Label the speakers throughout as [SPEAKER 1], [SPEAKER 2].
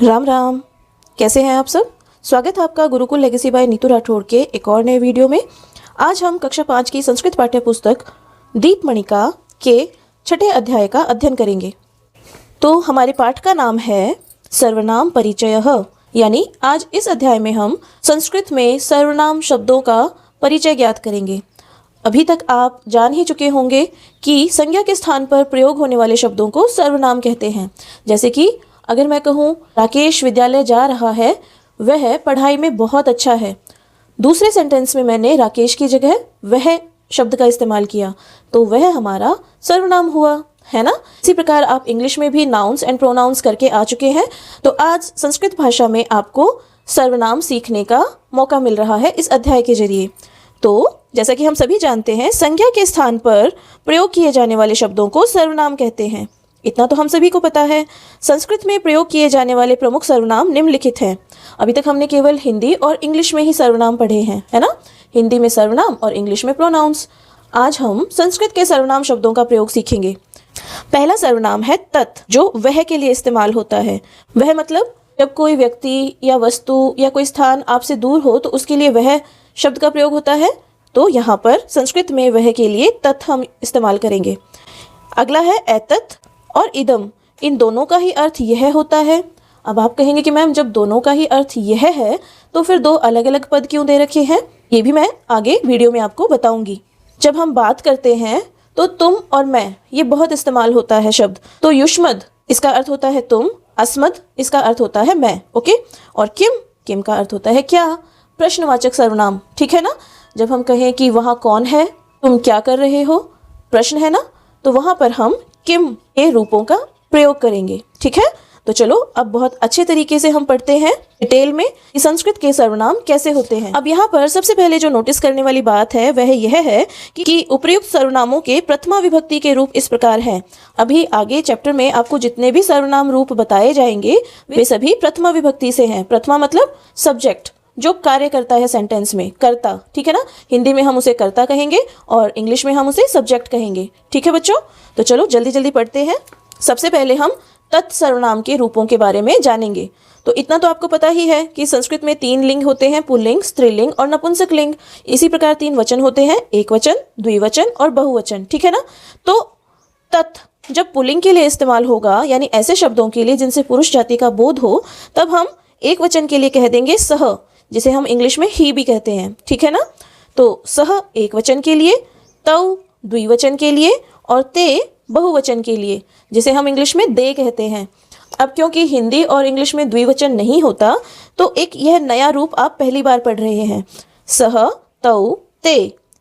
[SPEAKER 1] राम राम। कैसे हैं आप सब। स्वागत है आपका गुरुकुल लेगेसी बाय नीतू राठौड़ के एक और नए वीडियो में। आज हम कक्षा 5 की संस्कृत पाठ्य पुस्तक दीपमणिका के 6ठे अध्याय का अध्ययन करेंगे। तो हमारे पाठ का नाम है सर्वनाम परिचयः, यानी आज इस अध्याय में हम संस्कृत में सर्वनाम शब्दों का परिचय ज्ञात करेंगे। अभी तक आप जान ही चुके होंगे कि संज्ञा के स्थान पर प्रयोग होने वाले शब्दों को सर्वनाम कहते हैं। जैसे कि अगर मैं कहूँ राकेश विद्यालय जा रहा है, वह पढ़ाई में बहुत अच्छा है। दूसरे सेंटेंस में मैंने राकेश की जगह वह शब्द का इस्तेमाल किया, तो वह हमारा सर्वनाम हुआ, है ना। इसी प्रकार आप इंग्लिश में भी नाउन्स एंड प्रोनाउंस करके आ चुके हैं। तो आज संस्कृत भाषा में आपको सर्वनाम सीखने का मौका मिल रहा है इस अध्याय के जरिए। तो जैसा कि हम सभी जानते हैं, संज्ञा के स्थान पर प्रयोग किए जाने वाले शब्दों को सर्वनाम कहते हैं। इतना तो हम सभी को पता है। संस्कृत में प्रयोग किए जाने वाले प्रमुख सर्वनाम निम्नलिखित हैं। अभी तक हमने केवल हिंदी और इंग्लिश में ही सर्वनाम पढ़े हैं, है ना। हिंदी में सर्वनाम और इंग्लिश में प्रोनाउंस। आज हम संस्कृत के सर्वनाम शब्दों का प्रयोग सीखेंगे। पहला सर्वनाम है तत्, जो वह के लिए इस्तेमाल होता है। वह मतलब जब कोई व्यक्ति या वस्तु या कोई स्थान आपसे दूर हो तो उसके लिए वह शब्द का प्रयोग होता है। तो यहाँ पर संस्कृत में वह के लिए तत् हम इस्तेमाल करेंगे। अगला है एतत् और इदम। इन दोनों का ही अर्थ यह होता है। अब आप कहेंगे कि मैम जब दोनों का ही अर्थ यह है तो फिर दो अलग अलग पद क्यों दे रखे हैं, ये भी मैं आगे वीडियो में आपको बताऊंगी। जब हम बात करते हैं तो तुम और मैं, ये बहुत इस्तेमाल होता है शब्द। तो युष्मद इसका अर्थ होता है तुम, अस्मद इसका अर्थ होता है मैं, ओके। और किम, किम का अर्थ होता है क्या, प्रश्नवाचक सर्वनाम, ठीक है ना। जब हम कहें कि वहाँ कौन है, तुम क्या कर रहे हो, प्रश्न है ना, तो वहाँ पर हम किम के रूपों का प्रयोग करेंगे, ठीक है। तो चलो अब बहुत अच्छे तरीके से हम पढ़ते हैं डिटेल में कि संस्कृत के सर्वनाम कैसे होते हैं। अब यहाँ पर सबसे पहले जो नोटिस करने वाली बात है वह यह है कि उपर्युक्त सर्वनामों के प्रथमा विभक्ति के रूप इस प्रकार हैं। अभी आगे चैप्टर में आपको जितने भी सर्वनाम रूप बताए जाएंगे वे सभी प्रथमा विभक्ति से हैं। प्रथमा मतलब सब्जेक्ट, जो कार्य करता है सेंटेंस में, कर्ता, ठीक है ना। हिंदी में हम उसे कर्ता कहेंगे और इंग्लिश में हम उसे सब्जेक्ट कहेंगे, ठीक है बच्चों। तो चलो जल्दी जल्दी पढ़ते हैं। सबसे पहले हम तत्सर्वनाम के रूपों के बारे में जानेंगे। तो इतना तो आपको पता ही है कि संस्कृत में 3 लिंग होते हैं, पुल्लिंग, स्त्रीलिंग और नपुंसक लिंग। इसी प्रकार 3 वचन होते हैं, एक वचन, द्विवचन और बहुवचन, ठीक है ना। तो तत् जब पुल्लिंग के लिए इस्तेमाल होगा, यानी ऐसे शब्दों के लिए जिनसे पुरुष जाति का बोध हो, तब हम एक वचन के लिए कह देंगे सह, जिसे हम इंग्लिश में ही भी कहते हैं, ठीक है ना। तो सह एक वचन के लिए, तौ द्विवचन के लिए और ते बहुवचन के लिए, जिसे हम इंग्लिश में दे कहते हैं। अब क्योंकि हिंदी और इंग्लिश में द्विवचन नहीं होता, तो एक यह नया रूप आप पहली बार पढ़ रहे हैं। सह, तौ, ते,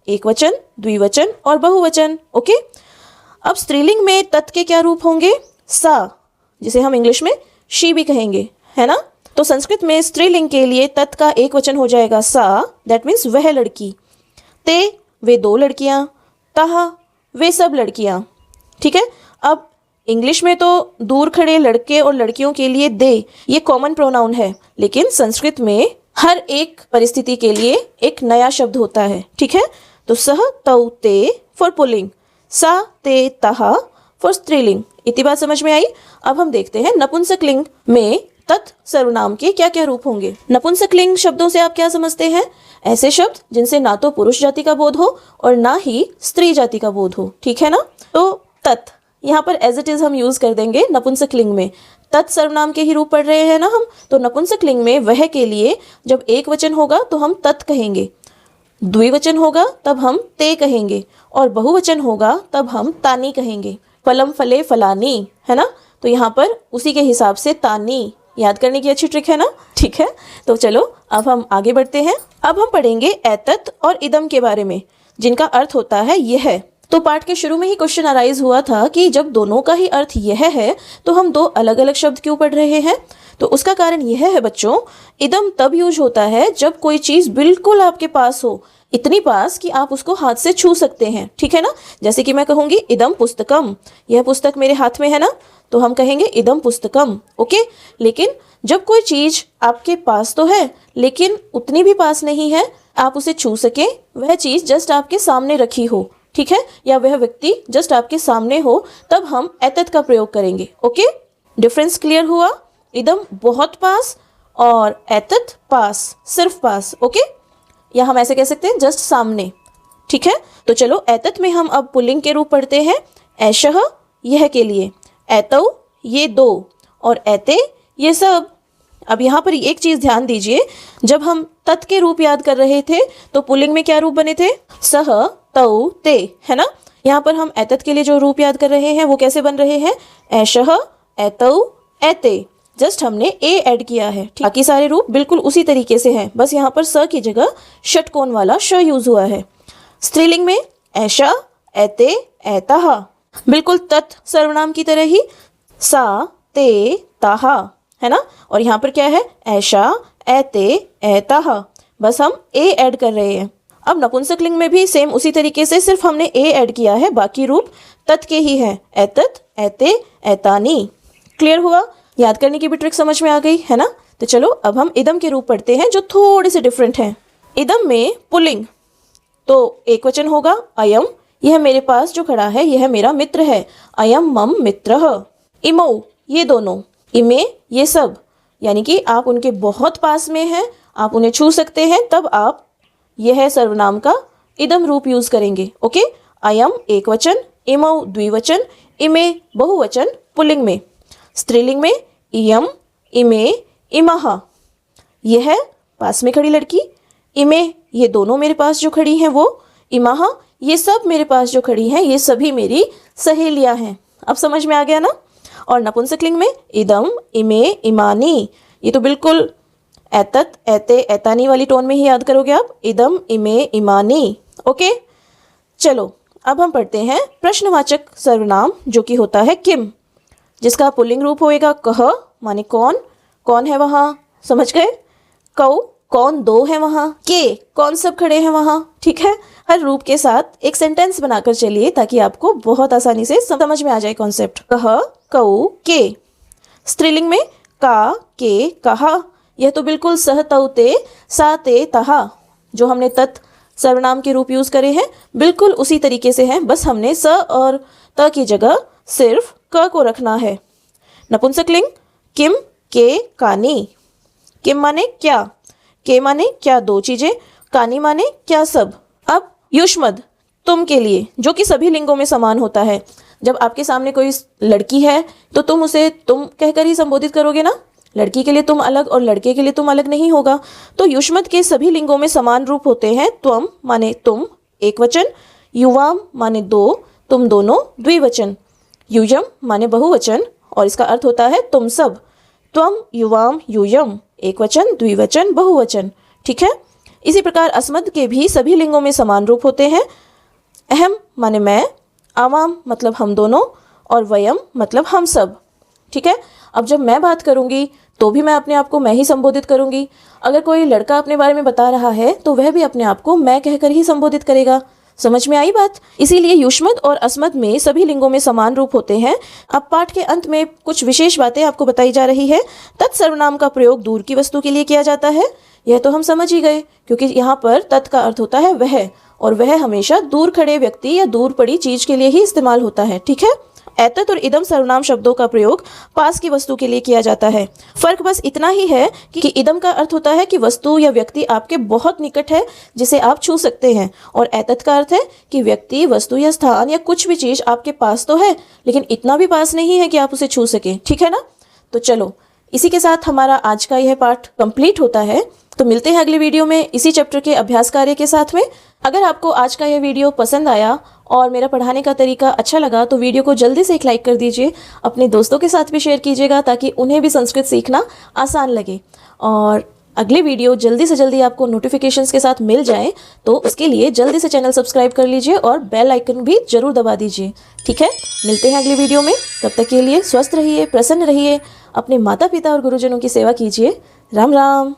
[SPEAKER 1] एक वचन, द्विवचन और बहुवचन, ओके। अब स्त्रीलिंग में तत् के क्या रूप होंगे, सा, जिसे हम इंग्लिश में शी भी कहेंगे, है ना। तो संस्कृत में स्त्रीलिंग के लिए तत् का एक वचन हो जाएगा सा, दैट मीन्स वह लड़की। ते वे 2 लड़कियां, तह वे सब लड़कियां, ठीक है। अब इंग्लिश में तो दूर खड़े लड़के और लड़कियों के लिए दे, ये कॉमन प्रोनाउन है, लेकिन संस्कृत में हर एक परिस्थिति के लिए एक नया शब्द होता है, ठीक है। तो सह, तौ, ते फॉर पुल्लिंग, सा, ते, तह फॉर स्त्रीलिंग। इतनी बात समझ में आई। अब हम देखते हैं नपुंसक लिंग में तत् सर्वनाम के क्या क्या रूप होंगे। नपुंसक लिंग शब्दों से आप क्या समझते हैं, ऐसे शब्द जिनसे ना तो पुरुष जाति का बोध हो और ना ही स्त्री जाति का बोध हो, ठीक है ना। तो तत् यहाँ पर एज इट इज हम यूज कर देंगे नपुंसक लिंग में। तत् सर्वनाम के ही रूप पढ़ रहे हैं ना हम, तो नपुंसक लिंग में वह के लिए जब एक वचन होगा तो हम तत् कहेंगे, द्विवचन होगा तब हम ते कहेंगे और बहुवचन होगा तब हम तानी कहेंगे। फलम, फले, फलानी, है ना। तो यहाँ पर उसी के हिसाब से तानी याद करने की अच्छी ट्रिक है ना, ठीक है। तो चलो अब हम आगे बढ़ते हैं। अब हम पढ़ेंगे एतत् और इदम के बारे में, जिनका अर्थ होता है यह। तो पाठ के शुरू में ही क्वेश्चन अराइज हुआ था कि जब दोनों का ही अर्थ यह है तो हम 2 अलग अलग शब्द क्यों पढ़ रहे हैं। तो उसका कारण यह है बच्चों, इदम तब यूज होता है जब कोई चीज बिल्कुल आपके पास हो, इतनी पास कि आप उसको हाथ से छू सकते हैं, ठीक है ना। जैसे कि मैं कहूंगी इदम पुस्तकम, यह पुस्तक मेरे हाथ में है ना, तो हम कहेंगे इदम पुस्तकम, ओके। लेकिन जब कोई चीज आपके पास तो है लेकिन उतनी भी पास नहीं है आप उसे छू सके, वह चीज जस्ट आपके सामने रखी हो, ठीक है, या वह व्यक्ति जस्ट आपके सामने हो, तब हम एतत् का प्रयोग करेंगे, ओके। डिफरेंस क्लियर हुआ। इदम बहुत पास और एतत पास, सिर्फ पास। ओके, या हम ऐसे कह सकते हैं जस्ट सामने। ठीक है, तो चलो एतत में हम अब पुल्लिंग के रूप पढ़ते हैं। ऐशः यह के लिए, एतौ ये दो, और एते ये सब। अब यहाँ पर एक चीज़ ध्यान दीजिए, जब हम तत् के रूप याद कर रहे थे तो पुल्लिंग में क्या रूप बने थे? सह, तौ, ते, है ना। यहाँ पर हम एतत के लिए जो रूप याद कर रहे हैं वो कैसे बन रहे हैं? ऐशः, एतौ, एते। जस्ट हमने ए ऐड किया है। बाकी सारे रूप बिल्कुल उसी तरीके से हैं, बस यहाँ पर स की जगह षटकोण वाला श यूज हुआ है। स्त्रीलिंग में ऐशा, एते, एतः, बिल्कुल तत् सर्वनाम की तरह ही सा, ते, ताहा, है ना। और यहाँ पर क्या है? ऐशा, एते, एतः, बस हम ए ऐड कर रहे हैं। अब नपुंसक लिंग में भी सेम उसी तरीके से, सिर्फ हमने ए ऐड किया है, बाकी रूप तत् के ही हैं। एतत, एते, एतानी। क्लियर हुआ? याद करने की भी ट्रिक समझ में आ गई है ना। तो चलो अब हम इदम के रूप पढ़ते हैं जो थोड़े से डिफरेंट हैं। इदम में पुल्लिंग तो एक वचन होगा अयम, यह मेरे पास जो खड़ा है यह मेरा मित्र है। अयम मम मित्रः। इमौ ये दोनों, इमे ये सब, यानी कि आप उनके बहुत पास में हैं, आप उन्हें छू सकते हैं, तब आप यह सर्वनाम का इदम रूप यूज करेंगे। ओके, अयम एक वचन, इमौ द्विवचन, इमे बहुवचन पुल्लिंग में। स्त्रीलिंग में इयम, इमे, इमः, यह पास में खड़ी लड़की, इमे ये दोनों मेरे पास जो खड़ी हैं वो, इमः ये सब मेरे पास जो खड़ी हैं ये सभी मेरी सहेलियां हैं। अब समझ में आ गया ना। और नपुंसकलिंग में इदम, इमे, इमानी, ये तो बिल्कुल एतत, एते, एतानी वाली टोन में ही याद करोगे आप। इदम, इमे, इमानी। ओके, चलो अब हम पढ़ते हैं प्रश्नवाचक सर्वनाम जो कि होता है किम, जिसका पुल्लिंग रूप होएगा कह, माने कौन, कौन है वहाँ, समझ गए। कौ, कौन दो है वहाँ। के, कौन सब खड़े हैं वहाँ। ठीक है, हर रूप के साथ एक सेंटेंस बनाकर चलिए ताकि आपको बहुत आसानी से समझ में आ जाए कॉन्सेप्ट। कह, कौ, के। स्त्रीलिंग में का, के, कहा, यह तो बिल्कुल सह, तौ, ते, सा, ते, तहा, जो हमने तत् सर्वनाम के रूप यूज करे हैं बिल्कुल उसी तरीके से हैं, बस हमने स और त की जगह सिर्फ क को रखना है। नपुंसकलिंग किम, के, कानी। किम माने क्या, के माने क्या दो चीजें, कानी माने क्या सब। अब युष्मद तुम के लिए, जो कि सभी लिंगों में समान होता है। जब आपके सामने कोई लड़की है तो तुम उसे तुम कहकर ही संबोधित करोगे ना। लड़की के लिए तुम अलग और लड़के के लिए तुम अलग नहीं होगा। तो युष्मद के सभी लिंगों में समान रूप होते हैं। त्वम माने तुम एक वचन, युवाम माने दो, तुम दोनों द्विवचन, यूयम माने बहुवचन और इसका अर्थ होता है तुम सब। त्वम, युवाम, यूयम एक वचन, द्विवचन, बहुवचन। ठीक है, इसी प्रकार अस्मद के भी सभी लिंगों में समान रूप होते हैं। अहम माने मैं, आवाम मतलब हम दोनों, और वयम मतलब हम सब। ठीक है, अब जब मैं बात करूंगी तो भी मैं अपने आप को मैं ही संबोधित करूंगी। अगर कोई लड़का अपने बारे में बता रहा है तो वह भी अपने आप को मैं कहकर ही संबोधित करेगा। समझ में आई बात। इसीलिए युष्मद और अस्मद में सभी लिंगों में समान रूप होते हैं। अब पाठ के अंत में कुछ विशेष बातें आपको बताई जा रही है। तत्सर्वनाम का प्रयोग दूर की वस्तु के लिए किया जाता है, यह तो हम समझ ही गए, क्योंकि यहाँ पर तत् का अर्थ होता है वह, और वह हमेशा दूर खड़े व्यक्ति या दूर पड़ी चीज के लिए ही इस्तेमाल होता है। ठीक है, एतत और इदम सर्वनाम शब्दों का प्रयोग पास की वस्तु के लिए किया जाता है। फर्क बस इतना ही है कि इदम का अर्थ होता है कि वस्तु या व्यक्ति आपके बहुत निकट है जिसे आप छू सकते हैं, और एतत का अर्थ है कि व्यक्ति, वस्तु या स्थान या कुछ भी चीज आपके पास तो है लेकिन इतना भी पास नहीं है कि आप उसे छू सके। ठीक है ना। तो चलो इसी के साथ हमारा आज का यह पाठ कंप्लीट होता है। तो मिलते हैं अगले वीडियो में इसी चैप्टर के अभ्यास कार्य के साथ में। अगर आपको आज का यह वीडियो पसंद आया और मेरा पढ़ाने का तरीका अच्छा लगा तो वीडियो को जल्दी से एक लाइक कर दीजिए। अपने दोस्तों के साथ भी शेयर कीजिएगा ताकि उन्हें भी संस्कृत सीखना आसान लगे। और अगले वीडियो जल्दी से जल्दी आपको नोटिफिकेशंस के साथ मिल जाए तो उसके लिए जल्दी से चैनल सब्सक्राइब कर लीजिए और बेल आइकन भी जरूर दबा दीजिए। ठीक है, मिलते हैं अगले वीडियो में। तब तक के लिए स्वस्थ रहिए, प्रसन्न रहिए, अपने माता पिता और गुरुजनों की सेवा कीजिए। राम राम।